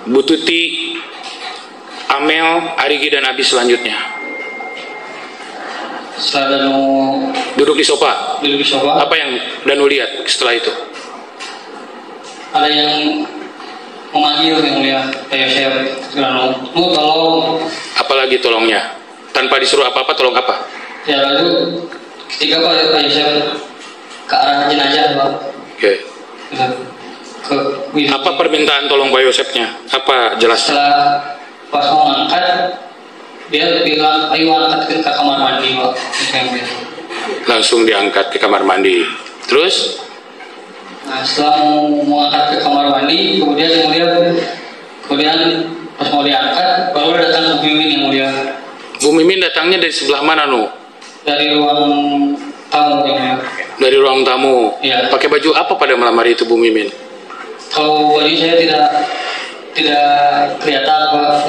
Bu Tuti, Amel, Arigi dan Abi selanjutnya. Setelah Danu Duduk di sofa. Apa yang Danu lihat setelah itu? Ada yang memanggil yang mulia Pak Yosef. Danu, tolong. Apalagi tolongnya? Tanpa disuruh apa-apa, tolong apa? Ya lalu ketika Pak Yosef ke arah jenazah, Pak. Oke. Apa permintaan tolong Pak Yosefnya? Apa jelasnya? Setelah pas mau ngangkat, dia bilang, ayo angkat ke kamar mandi, Pak. Langsung diangkat ke kamar mandi. Terus? Nah, setelah mau angkat ke kamar mandi, kemudian pas mau diangkat, baru datang Bu Mimin yang mulia. Bu Mimin datangnya dari sebelah mana, Nu? Dari ruang tamu yang mulia. Dari ruang tamu. Iya. Pakai baju apa pada malam hari itu, Bu Mimin? Kalau baju saya tidak kelihatan, Pak.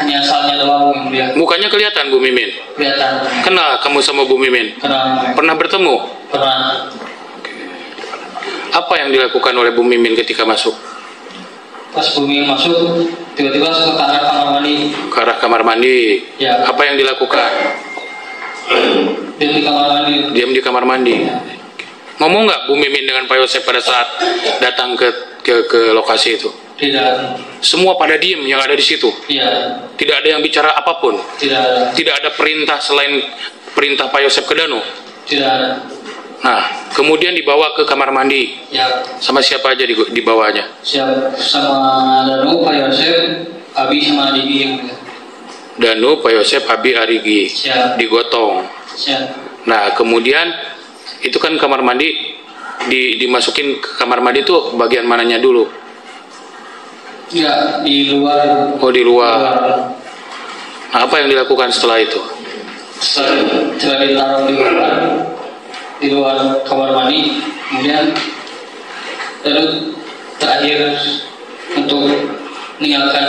Hanya asalnya doang yang mulia. Mukanya kelihatan, Bu Mimin? Kelihatan. Kenal kamu sama Bu Mimin? Kenal. Pernah bertemu? Pernah. Apa yang dilakukan oleh Bu Mimin ketika masuk? Pas Bu Mimin masuk, tiba-tiba langsung ke arah kamar mandi. Ke arah kamar mandi? Ya. Apa yang dilakukan? Diam di kamar mandi. Diam di kamar mandi. Ya. Ngomong nggak Bu Mimin dengan Pak Yosef pada saat datang ke lokasi itu? Tidak. Semua pada diem yang ada di situ? Iya. Tidak ada yang bicara apapun? Tidak ada. Tidak ada perintah selain perintah Pak Yosef ke Danu? Tidak ada. Nah, kemudian dibawa ke kamar mandi. Ya. Sama siapa aja dibawanya? Siap, sama Danu, Pak Yosef, Abi sama Arigi yang mulia. Danu, Pak Yosef, Abi, Arigi. Siap. Digotong. Siap. Nah, kemudian itu kan kamar mandi dimasukin ke kamar mandi itu bagian mananya dulu? Ya, di luar. Oh, di luar. Nah, apa yang dilakukan setelah itu? Setelah ditaruh di luar kamar mandi, kemudian lalu terakhir untuk meninggalkan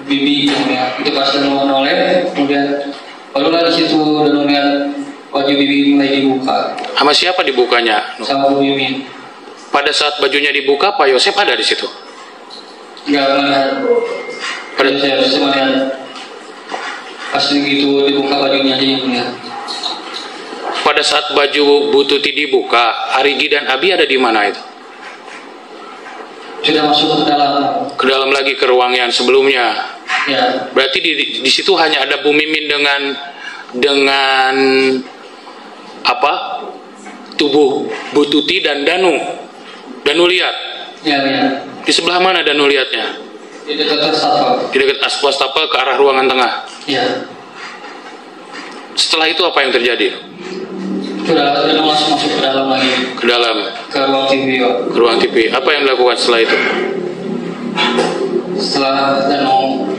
bibi ya. Itu pas mau noleh, kemudian barulah di situ dan melihat baju bibi mulai dibuka. Sama siapa dibukanya? Sama Bu Mimin. Pada saat bajunya dibuka, Pak Yosef ada di situ? Enggak melihat. Saya melihat pas begitu dibuka bajunya aja yang melihat. Pada saat baju Bu Tuti dibuka, Arigi dan Abi ada di mana itu? Sudah masuk ke dalam. Ke dalam lagi, ke ruang yang sebelumnya. Ya. Berarti di situ hanya ada Bu Mimin dengan apa? Tubuh Bu Tuti dan Danu. Danu lihat? Ya, ya. Di sebelah mana Danu lihatnya? Di dekat wastafel. Di dekat wastafel ke arah ruangan tengah. Ya. Setelah itu apa yang terjadi? Sudah langsung masuk ke dalam lagi. Ke dalam? Ke ruang TV, Pak. Ke ruang TV. Apa yang dilakukan setelah itu? Setelah Danu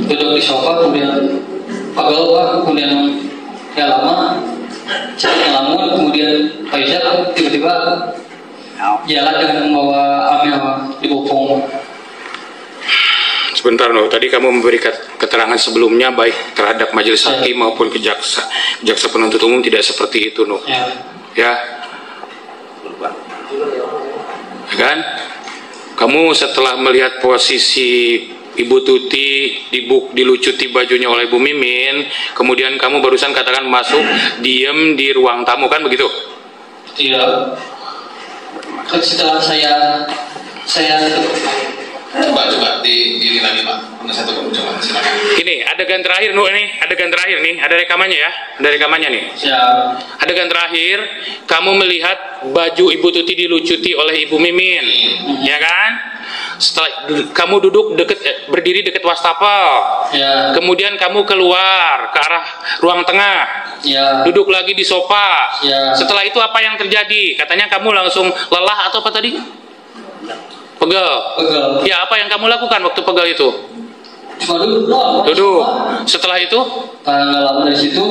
duduk di sofa, kemudian pegel, Pak, kemudian ya lama, saya ngelamun, kemudian Pak Yosef tiba-tiba jalan dengan membawa Amel, Pak, di bopong. Sebentar, no. Tadi kamu memberi keterangan sebelumnya baik terhadap majelis hakim maupun jaksa penuntut umum tidak seperti itu, no. Ya. Ya. Kan? Kamu setelah melihat posisi Ibu Tuti dilucuti bajunya oleh Bu Mimin, kemudian kamu barusan katakan masuk diem di ruang tamu, kan begitu? Tidak. Setelah saya coba di lagi, Pak. Satu coba silakan. Ini adegan terakhir, Nu, ini adegan terakhir nih, ada rekamannya ya, ada rekamannya nih. siap. Adegan terakhir, kamu melihat baju Ibu Tuti dilucuti oleh Ibu Mimin, ya kan? Setelah kamu berdiri dekat wastafel, Ya. kemudian kamu keluar ke arah ruang tengah, Ya. duduk lagi di sofa. Ya. Setelah itu apa yang terjadi? Katanya kamu langsung lelah atau apa tadi? Pegel. Pegel. Ya, apa yang kamu lakukan waktu pegel itu? Cuma duduk doang. Duduk. Setelah itu? Karena nggak lama dari situ,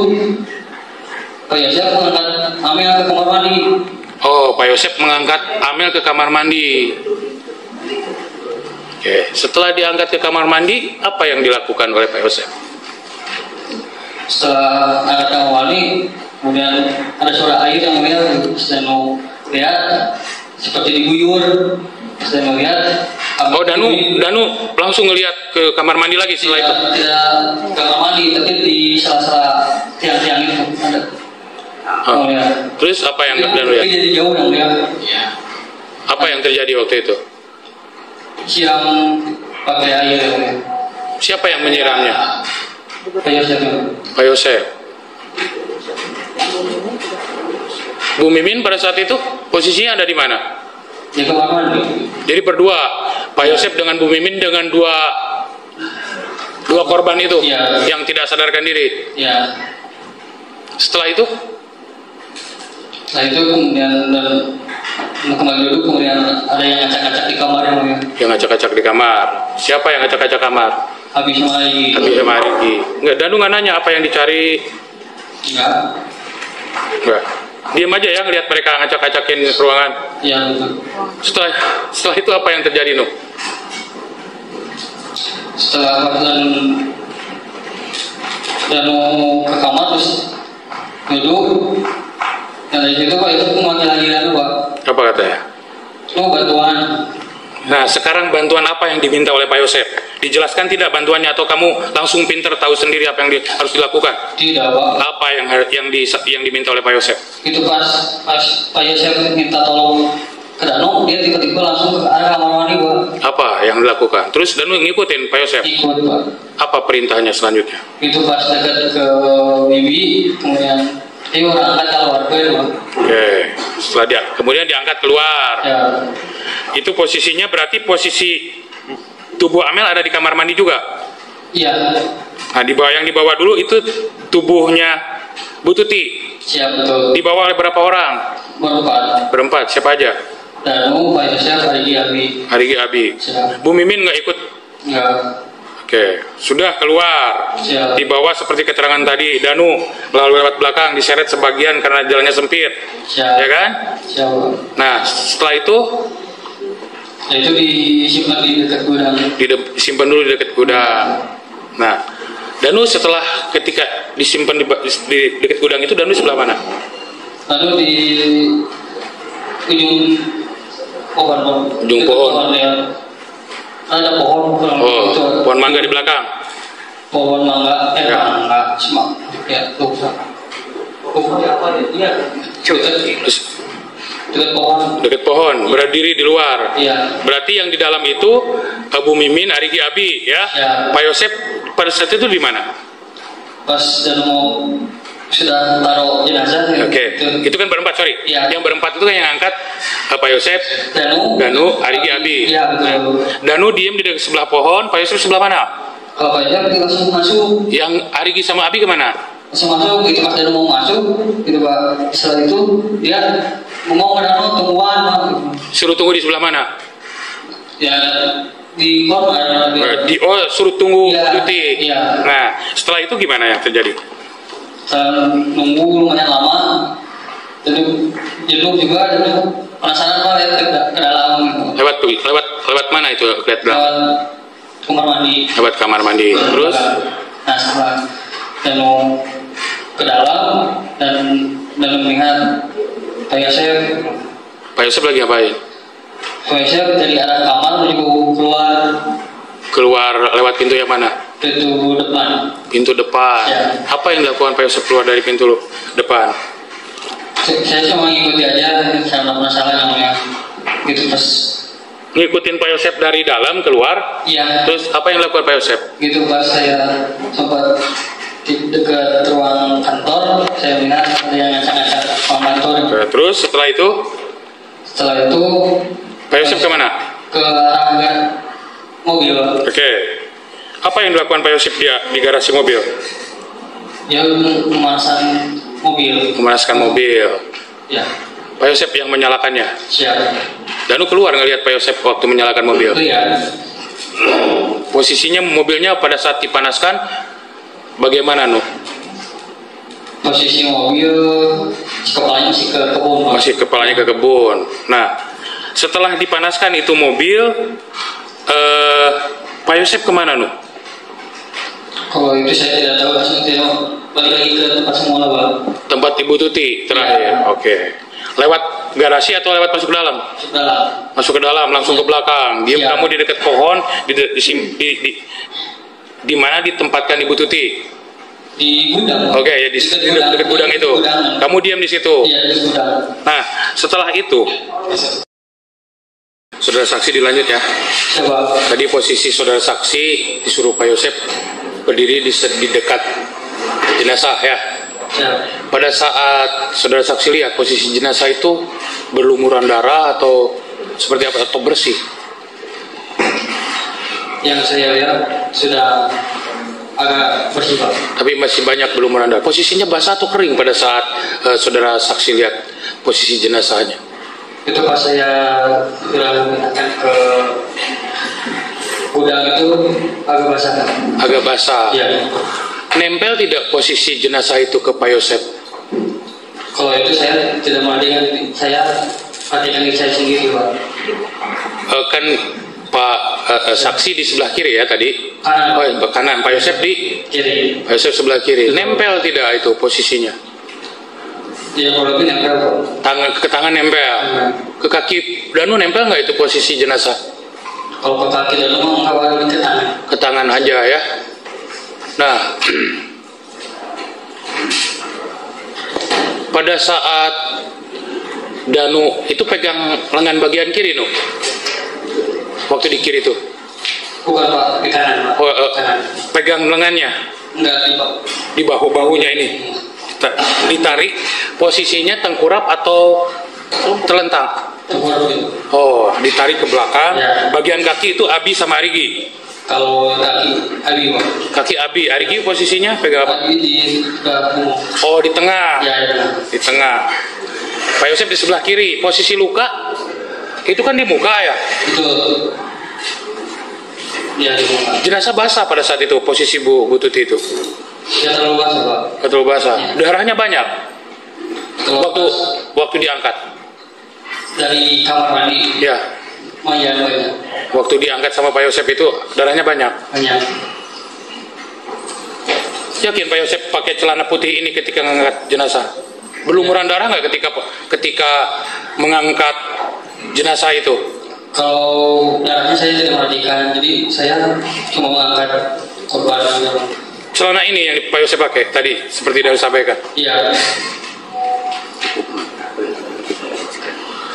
Pak Yosef mengangkat Amel ke kamar mandi. Oh, Pak Yosef mengangkat Amel ke kamar mandi. Oke, setelah diangkat ke kamar mandi, apa yang dilakukan oleh Pak Yosef? Setelah angkat kamar mandi, kemudian ada suara air yang melihat, saya mau lihat seperti diguyur, saya melihat Oh, Danu langsung ngelihat ke kamar mandi lagi setelah itu? Tidak kamar mandi, tapi di sela-sela tiang-tiang itu ada. Oh. Terus apa yang Danu lihat? Jadi jauh yang lihat. Iya. Apa yang terjadi waktu itu? Siang pakai air yang lihat. Siapa yang menyiramnya? Pak Yosef. Pak Yosef. Bu Mimin pada saat itu posisinya ada di mana? Di kamar mandi. Jadi berdua, Pak Yosef dengan Bu Mimin dengan dua korban itu Ya. yang tidak sadarkan diri. Ya. Setelah itu Kemudian dan kembali dulu, kemudian ada yang ngacak-ngacak di kamar yang lihat. yang ngacak-ngacak di kamar. Siapa yang ngacak-ngacak kamar? Habis lagi. Habis sama Riki. Enggak, Danu nggak nanya apa yang dicari. Enggak. Diam aja ya ngelihat mereka ngacak-ngacakin ruangan. Ya betul. Setelah itu apa yang terjadi, Nu? Setelah dan mau ke kamar terus duduk. Dan dari situ Pak itu memanggil lagi lalu Pak. Apa katanya? Mau bantuan. Nah, sekarang bantuan apa yang diminta oleh Pak Yosef? Dijelaskan tidak bantuannya atau kamu langsung pinter tahu sendiri apa yang harus dilakukan? Tidak Pak. Apa yang diminta oleh Pak Yosef? Itu pas Pak Yosef minta tolong ke Danu, dia tiba-tiba langsung ke arah kamar mandi Pak. Apa yang dilakukan? Terus Danu ngikutin Pak Yosef. Ikut Pak. Apa perintahnya selanjutnya? Itu pas dekat ke Bibi, kemudian orang angkat keluar Pak. Oke, setelah kemudian diangkat keluar. Ya. Itu posisinya berarti posisi tubuh Amel ada di kamar mandi juga. Iya. Nah, yang dibawa dulu itu tubuhnya Bu Tuti. Siap betul. Dibawa oleh berapa orang? Berempat. Berempat. Siapa aja? Danu, Pak Yosef, Arigi, Abi. Arigi, Abi. Siap. Bu Mimin nggak ikut? Enggak. Oke, sudah keluar. Siap. Dibawa seperti keterangan tadi. Danu melalui lewat belakang, diseret sebagian karena jalannya sempit. Siap. Ya kan? Siap. Nah, setelah itu Itu disimpan di dekat gudang. disimpan dulu di dekat gudang. Nah, Danu setelah ketika disimpan di dekat gudang itu, Danu sebelah mana? Lalu di ujung pohon. Ujung Itu pohon. Ya. Ada pohon. Oh, Itu. pohon mangga di belakang. Pohon mangga. Ya. Mangga. Semak. Ya, tuh. Pohon apa ya? Terus Dekat pohon. dekat pohon, berdiri di luar. Iya. Berarti yang di dalam itu Bu Mimin, Arigi, Abi, ya. Ya. Pak Yosef pada saat itu di mana? Pas dan mau sudah taruh jenazah. Oke, itu kan berempat, sorry. Iya. Yang berempat itu kan yang angkat Pak Yosef, Danu, Arigi, Abi. Iya betul. Danu diem di dekat sebelah pohon, Pak Yosef sebelah mana? Kalau Pak Yosef kita langsung masuk. Yang Arigi sama Abi kemana? Langsung masuk, itu pas Danu mau masuk, gitu Pak. Setelah itu dia ngomong ke Danu tungguan Pak. Suruh tunggu di sebelah mana? Ya di korban. Suruh tunggu Iya, Tuti. iya. Nah, setelah itu gimana yang terjadi? Nunggu lumayan lama. Jadi jenuh juga, jenuh penasaran Pak lihat ke dalam. Gitu. Lewat mana itu? Lihat dalam. Lewat kamar mandi. Lewat kamar mandi. Terus? Nah setelah Danu ke dalam dan melihat Pak Yosef. Pak Yosef lagi ngapain? Pak Yosef dari arah kamar menuju Keluar lewat pintu yang mana? pintu depan. Pintu depan. Ya. Apa yang dilakukan Pak Yosef keluar dari pintu depan? Saya cuma ngikuti aja karena penasaran namanya. Gitu pas. Ngikutin Pak Yosef dari dalam keluar. Iya. Terus apa yang dilakukan Pak Yosef? Gitu pas saya sempat di dekat ruang kantor, saya lihat ada yang ngacak-ngacak ruang kantor. Terus setelah itu Setelah itu Pak Yosef kemana? ke arah mobil. Oke. Apa yang dilakukan Pak Yosef di garasi mobil? Dia memasang mobil. Memanaskan mobil. Ya, Pak Yosef yang menyalakannya. siap. Danu keluar ngelihat Pak Yosef waktu menyalakan mobil. Itu ya. Posisinya mobilnya pada saat dipanaskan bagaimana, Nu? Posisi mobil kepalanya masih ke kebun. Pak. Masih kepalanya ke kebun. Nah, setelah dipanaskan itu mobil, Pak Yosef kemana, Nu? Kalau itu saya tidak tahu, langsung balik lagi ke tempat semula Pak. Tempat Ibu Tuti terakhir. Ya. Oke. Lewat garasi atau lewat masuk ke dalam? Dalam. Masuk ke dalam, langsung ke belakang. Diam Iya. kamu di dekat pohon, di mana ditempatkan Ibu Tuti? Di gudang. Oke, ya di dekat gudang itu. Gudang. Kamu diam di situ. Iya, di gudang. Nah, setelah itu, saudara saksi dilanjut ya. Coba. Tadi posisi saudara saksi disuruh Pak Yosep berdiri di dekat jenazah ya. Ya. Pada saat saudara saksi lihat posisi jenazah itu berlumuran darah atau seperti apa, atau bersih? Yang saya lihat sudah agak bersih, Pak. Tapi masih banyak berlumuran darah. Posisinya basah atau kering pada saat saudara saksi lihat posisi jenazahnya? Itu pas saya sudah memindahkan ke gudang itu agak basah, Pak. Agak basah. Iya. Nempel tidak posisi jenazah itu ke Pak Yosep? Kalau itu saya tidak perhatikan, saya perhatikan diri saya sendiri, Pak. Kan Pak saksi di sebelah kiri ya tadi? Kanan. Oh, kanan. Pak Yosep di? Kiri. Pak Yosep sebelah kiri. Nempel tidak itu posisinya? Ya kalau lebih nempel, Pak. Ke tangan nempel? Ke kaki Danu nempel nggak itu posisi jenazah? Kalau ke kaki dan memang awalnya ke tangan. Ke tangan aja ya. Nah, pada saat Danu itu pegang lengan bagian kiri, waktu di kiri itu? Bukan, Pak, di kanan, Pak. Oh, Kanan. pegang lengannya Enggak, di Pak. di bahu-bahunya ini, ditarik, posisinya tengkurap atau telentang? Tengkurap itu. Oh, ditarik ke belakang. Ya. Bagian kaki itu Abi sama Arigi. Kalau kaki, Abi, Pak. Kaki Abi, Arigi posisinya pegang apa? Abi di bahu. Oh, di tengah. Ya, ya. Di tengah. Pak Yosep di sebelah kiri. Posisi luka itu kan di muka ya. Itu. Ya, di muka. Jenazah basah pada saat itu posisi Bu Tuti itu. Ya, terlalu basah, Pak. Betul basah. Darahnya banyak. Terlalu Waktu diangkat. dari kamar mandi, Ya. banyak. Waktu diangkat sama Pak Yosep itu darahnya banyak. Banyak. Yakin Pak Yosep pakai celana putih ini ketika mengangkat jenazah? Berlumuran darah nggak ketika mengangkat jenazah itu? Kalau darahnya saya tidak perhatikan, jadi saya cuma mengangkat korban. Celana ini yang Pak Yosep pakai tadi, seperti Daud sampaikan. Iya.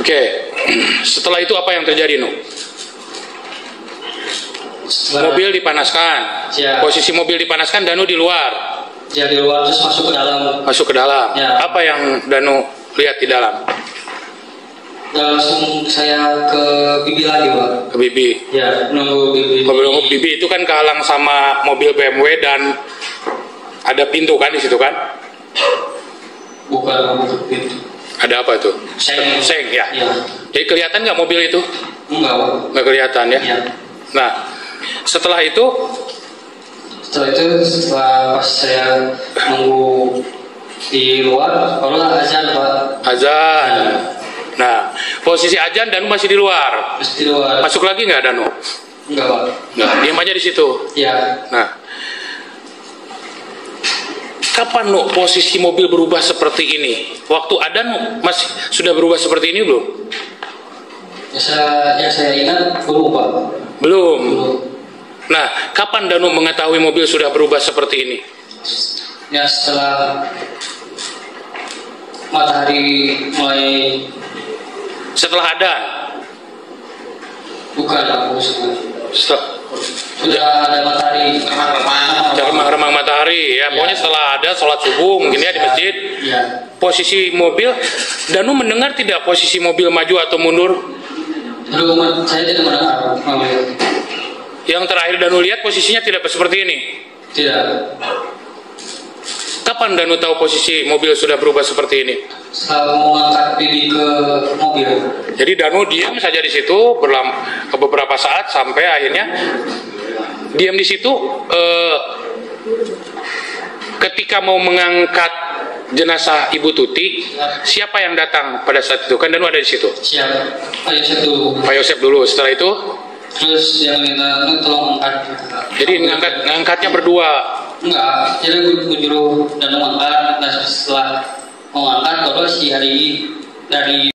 Oke, setelah itu apa yang terjadi, Mobil dipanaskan. Ya. Posisi mobil dipanaskan, Danu di luar. Ya, di luar terus masuk ke dalam. Masuk ke dalam. Ya. Apa yang Danu lihat di dalam? Dan langsung saya ke Bibi lagi, Pak. Ke Bibi. Ya, nunggu Bibi. Mobil Bibi itu kan kehalang sama mobil BMW dan ada pintu kan di situ kan? Bukan pintu. Ada apa tuh? Seng ya. Ya. Jadi kelihatan nggak mobil itu? Enggak, Pak. Nggak kelihatan ya? Ya. Nah, setelah itu setelah pas saya nunggu di luar, baru azan, Pak. azan. Ya. Nah, posisi azan Danu masih di luar. Terus di luar. Masuk lagi nggak Danu? Enggak, Pak. Nggak, diam aja di situ. Ya. Nah, kapan posisi mobil berubah seperti ini? Waktu Adan masih sudah berubah seperti ini belum? Yang saya ingat berubah. Belum. Nah, kapan Danu mengetahui mobil sudah berubah seperti ini? Ya, setelah matahari mulai. Setelah Adan? Bukan, aku sudah ada matahari. Remang-remang matahari ya. Pokoknya setelah ada sholat subuh mungkin ya di masjid. Ya. Posisi mobil, Danu mendengar tidak posisi mobil maju atau mundur? Belum, saya tidak mendengar. Yang terakhir Danu lihat posisinya tidak seperti ini. Tidak. Kapan Danu tahu posisi mobil sudah berubah seperti ini? Setelah mengangkat Bibi ke mobil. Jadi Danu diam saja di situ beberapa saat sampai akhirnya diam di situ. Ketika mau mengangkat jenazah Ibu Tuti, siapa yang datang pada saat itu? Kan Danu ada di situ. Siap. Pak Yosep dulu. Pak Yosep dulu. Setelah itu, Terus yang minta tolong angkat. jadi ngangkatnya berdua. Enggak, jadi gue nyuruh dan mengangkat. Dan setelah mau angkat, baru si hari dari